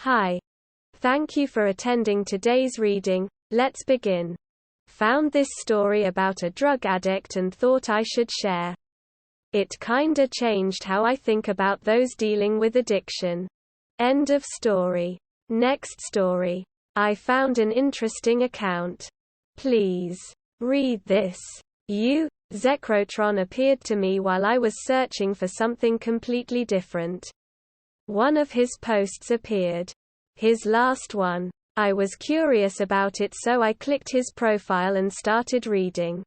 Hi. Thank you for attending today's reading. Let's begin. Found this story about a drug addict and thought I should share. It kinda changed how I think about those dealing with addiction. End of story. Next story. I found an interesting account. Please read this. Zekrotron appeared to me while I was searching for something completely different. One of his posts appeared. His last one. I was curious about it, so I clicked his profile and started reading.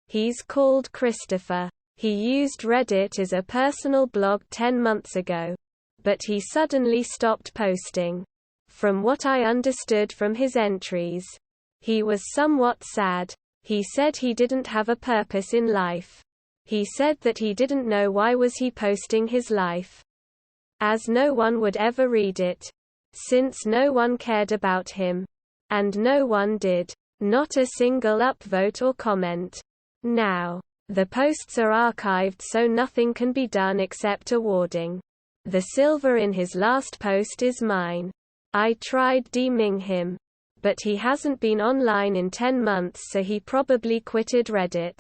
He's called Christopher. He used Reddit as a personal blog 10 months ago. But he suddenly stopped posting. From what I understood from his entries, he was somewhat sad. He said he didn't have a purpose in life. He said that he didn't know why was he posting his life, as no one would ever read it, since no one cared about him. And no one did. Not a single upvote or comment. Now, the posts are archived, so nothing can be done except awarding. The silver in his last post is mine. I tried DMing him, but he hasn't been online in 10 months, so he probably quitted Reddit.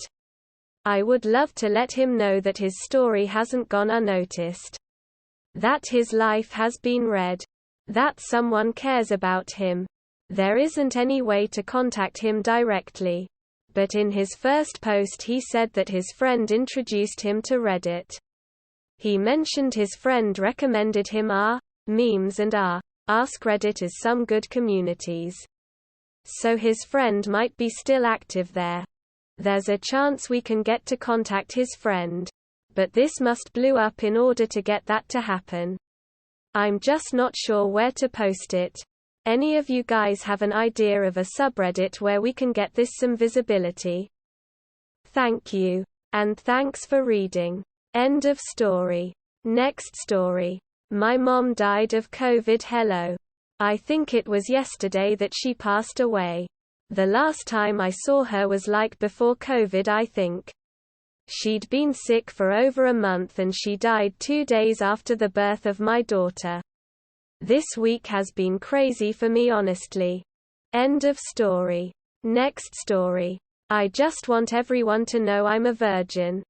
I would love to let him know that his story hasn't gone unnoticed, that his life has been read, that someone cares about him. There isn't any way to contact him directly, but in his first post he said that his friend introduced him to Reddit. He mentioned his friend recommended him memes and Ask Reddit as some good communities. So his friend might be still active there. There's a chance we can get to contact his friend. But this must blew up in order to get that to happen. I'm just not sure where to post it. Any of you guys have an idea of a subreddit where we can get this some visibility? Thank you. And thanks for reading. End of story. Next story. My mom died of COVID. Hello. I think it was yesterday that she passed away. The last time I saw her was like before COVID, I think. She'd been sick for over a month and she died 2 days after the birth of my daughter. This week has been crazy for me, honestly. End of story. Next story. I just want everyone to know I'm a virgin.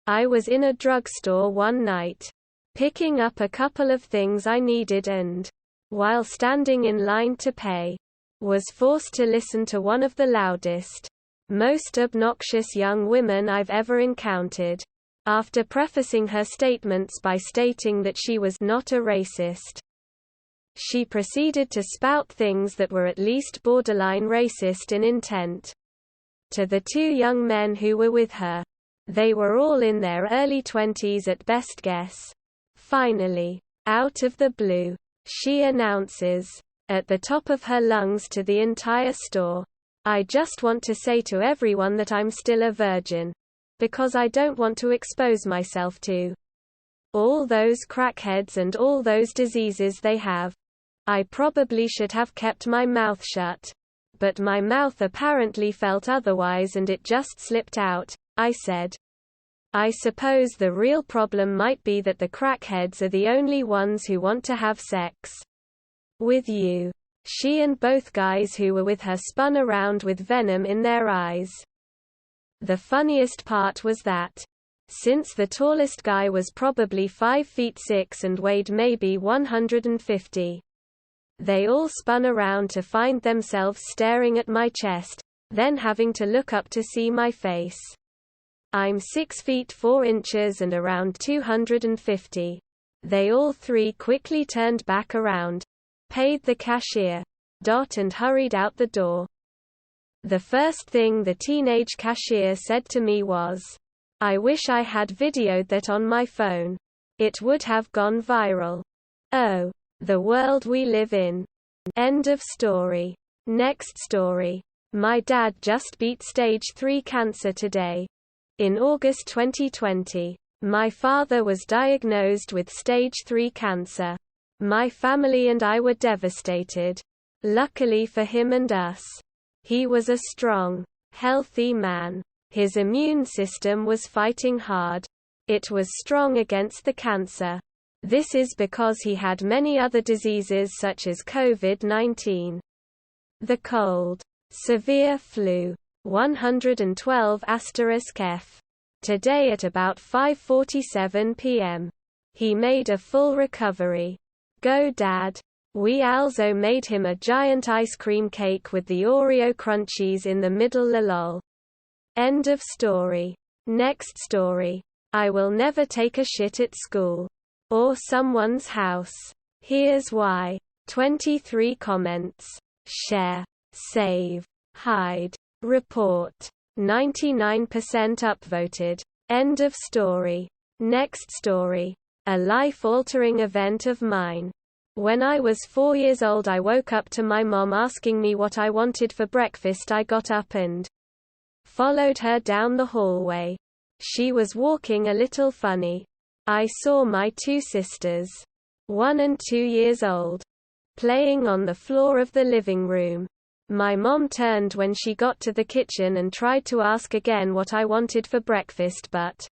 I was in a drugstore one night, picking up a couple of things I needed and, while standing in line to pay, was forced to listen to one of the loudest, most obnoxious young women I've ever encountered. After prefacing her statements by stating that she was not a racist, she proceeded to spout things that were at least borderline racist in intent. To the 2 young men who were with her, they were all in their early 20s at best guess. Finally, out of the blue, she announces, at the top of her lungs to the entire store, I just want to say to everyone that I'm still a virgin. Because I don't want to expose myself to all those crackheads and all those diseases they have. I probably should have kept my mouth shut. But my mouth apparently felt otherwise and it just slipped out. I said, I suppose the real problem might be that the crackheads are the only ones who want to have sex with you. She and both guys who were with her spun around with venom in their eyes. The funniest part was that, since the tallest guy was probably 5'6" and weighed maybe 150, they all spun around to find themselves staring at my chest, then having to look up to see my face. I'm 6 feet 4 inches and around 250. They all 3 quickly turned back around, paid the cashier, and hurried out the door. The first thing the teenage cashier said to me was, I wish I had videoed that on my phone. It would have gone viral. Oh, the world we live in. End of story. Next story. My dad just beat stage 3 cancer today. In August 2020, my father was diagnosed with stage 3 cancer. My family and I were devastated. Luckily for him and us, he was a strong, healthy man. His immune system was fighting hard. It was strong against the cancer. This is because he had many other diseases such as COVID-19. The cold. Severe flu. 112*F. Today at about 5:47 p.m. He made a full recovery. Go Dad. We also made him a giant ice cream cake with the Oreo crunchies in the middle lol. End of story. Next story. I will never take a shit at school. Or someone's house. Here's why. 23 comments. Share. Save. Hide. Report. 99% upvoted. End of story. Next story. A life-altering event of mine. When I was 4 years old, I woke up to my mom asking me what I wanted for breakfast. I got up and followed her down the hallway. She was walking a little funny. I saw my two sisters, 1 and 2 years old, playing on the floor of the living room. My mom turned when she got to the kitchen and tried to ask again what I wanted for breakfast, but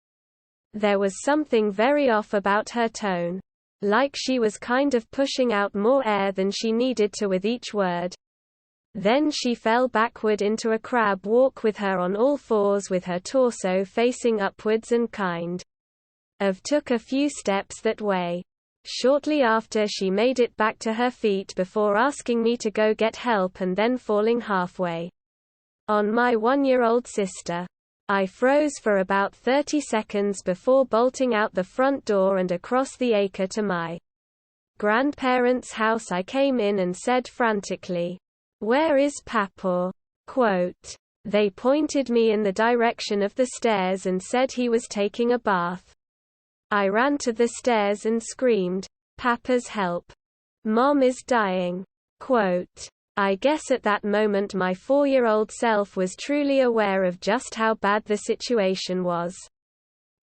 there was something very off about her tone. Like she was kind of pushing out more air than she needed to with each word. Then she fell backward into a crab walk with her on all fours with her torso facing upwards and kind of took a few steps that way. Shortly after, she made it back to her feet before asking me to go get help and then falling halfway on my 1-year-old sister. I froze for about 30 seconds before bolting out the front door and across the acre to my grandparents' house. I came in and said frantically, "Where is Papa?" Quote. They pointed me in the direction of the stairs and said he was taking a bath. I ran to the stairs and screamed, "Papa's help. Mom is dying." Quote. I guess at that moment my 4-year-old self was truly aware of just how bad the situation was.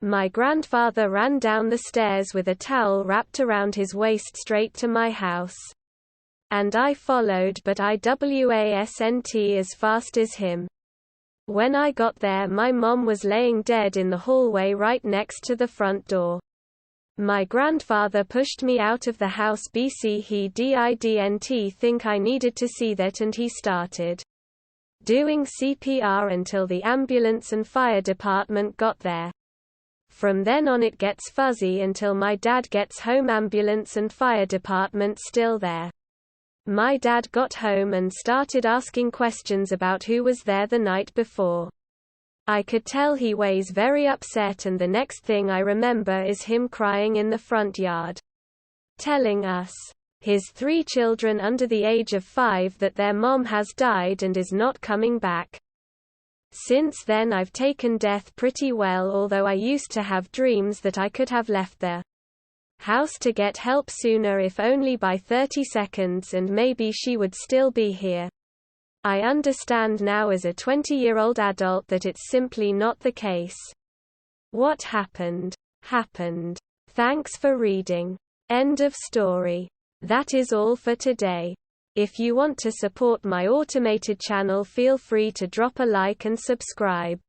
My grandfather ran down the stairs with a towel wrapped around his waist straight to my house. And I followed, but I wasn't as fast as him. When I got there, my mom was laying dead in the hallway right next to the front door. My grandfather pushed me out of the house. He didn't think I needed to see that, and he started doing CPR until the ambulance and fire department got there. From then on it gets fuzzy until my dad gets home. Ambulance and fire department still there. My dad got home and started asking questions about who was there the night before. I could tell he was very upset, and the next thing I remember is him crying in the front yard, telling us, his 3 children under the age of 5, that their mom has died and is not coming back. Since then I've taken death pretty well, although I used to have dreams that I could have left the house to get help sooner, if only by 30 seconds, and maybe she would still be here. I understand now as a 20-year-old adult that it's simply not the case. What happened, happened. Thanks for reading. End of story. That is all for today. If you want to support my automated channel, feel free to drop a like and subscribe.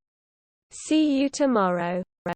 See you tomorrow.